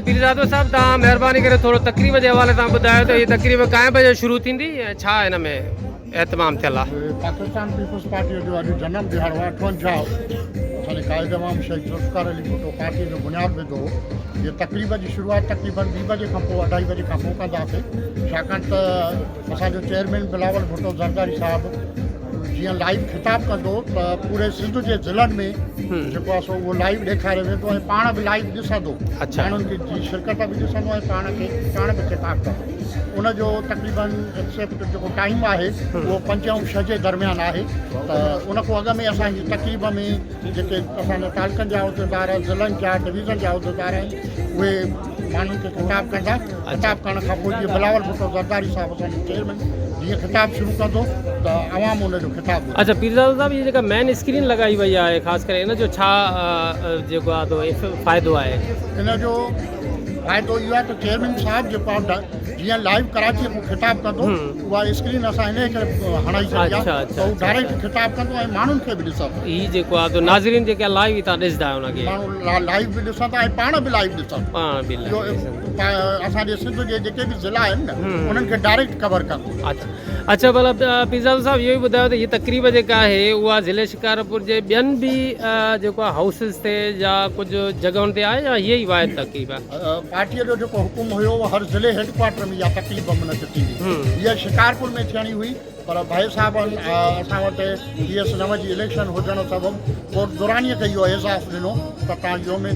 पीरज़ादो साहब तव्हां महिरबानी करे थोरो तकरीब जे हवाले सां ॿुधायो त हीअ तकरीब काएं बजे शुरू थींदी ऐं छा हिन में एहतमाम थियल आहे? पाकिस्तान पीपल्स पार्टी जो अॼु जनम ॾिहाड़ो आहे 58 असांजे कायद इमाम शेख ज़ुल्फ़िकार अली भुट्टो पार्टी जो बुनियादु विधो हो। हीअ तकरीब जी शुरूआति तक़रीबन 2 बजे खां पोइ 2:30 बजे खां पोइ कंदासीं, छाकाणि त असांजो चेयरमैन बिलावल भुट्टो ज़रदारी साहिबु जीअं लाइव ख़िताबु कंदो त पूरे सिंध जे ज़िलनि में जेको आहे सो उहो लाइव ॾेखारे वेंदो ऐं पाण बि लाइव ॾिसंदो, माण्हुनि खे जी शिरकत बि ॾिसंदो ऐं पाण बि ख़िताबु कंदो। उनजो तक़रीबन एक्सेप्ट जेको टाइम आहे उहो 5 ऐं 6 जे दरमियान आहे। त उन खां अॻु में असांजी तक़रीब में जेके असांजा तालुकनि जा उहिदेदार, ज़िलनि जा, डिवीज़न जा उहिदेदार आहिनि, उहे माण्हुनि खे ख़िताबु कंदा। ख़िताबु करण खां पोइ जीअं बिलावल भुट्टो ज़रदारी साहिबु असांजो चेयरमैन जीअं ख़िताबु शुरू कंदो त आवाम उनजो ख़िताबु। अच्छा पीरज़ादो साहिब, हीअ जेका मेन स्क्रीन लॻाई वई आहे ख़ासि करे इन जो छा जेको आहे फ़ाइदो आहे? इन जो फ़ाइदो इहो आहे त चेयरमैन साहिबु जेको आहे जीअं लाइव कराची में ख़िताबु कंदो, उहा स्क्रीन असां इन करे हणाई छॾी आहे त उहो डायरेक्ट ख़िताबु कंदो ऐं माण्हुनि खे बि ॾिसंदो। हीअ जेको आहे त नाज़रीन जेके लाइव ई तव्हां ॾिसंदा आहियो हुनखे? माण्हू लाइव बि ॾिसंदा ऐं पाण बि लाइव ॾिसंदा। पाण बि असांजे सिंध जे जेके बि ज़िला आहिनि न उन्हनि खे डायरेक्ट ख़बर कंदो। अच्छा भला पीरज़ादो साहिब इहो ई ॿुधायो त हीअ तकरीब जेका आहे उहा ज़िले शिकारपुर जे ॿियनि बि जेको आहे हाउसिस ते या कुझु जॻहुनि ते आहे या हीअ ई वाहिद तकरीब आहे? पार्टीअ जो जेको हुकुम हुयो हर ज़िले हेडक्वार्टर में इहा तकलीफ़ मुनक़िद थींदी। हीअ शिकारपुर में थियणी हुई पर भाई साहबनि असां वटि PS9 जी इलेक्शन हुजण सबबु कोर्ट दुरानीअ खे इहो एज़ाज़ ॾिनो त तव्हां जो में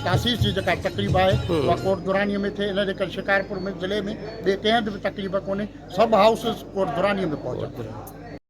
तासीस जी जेका तकलीफ़ आहे उहा कोर्ट दुरानीअ में थिए। इन जे करे शिकारपुर में ज़िले में ॿिए कंहिं हंधि बि तकलीफ़ कोन्हे, सभु हाउसिस कोर्ट दुरानीअ में पहुचा।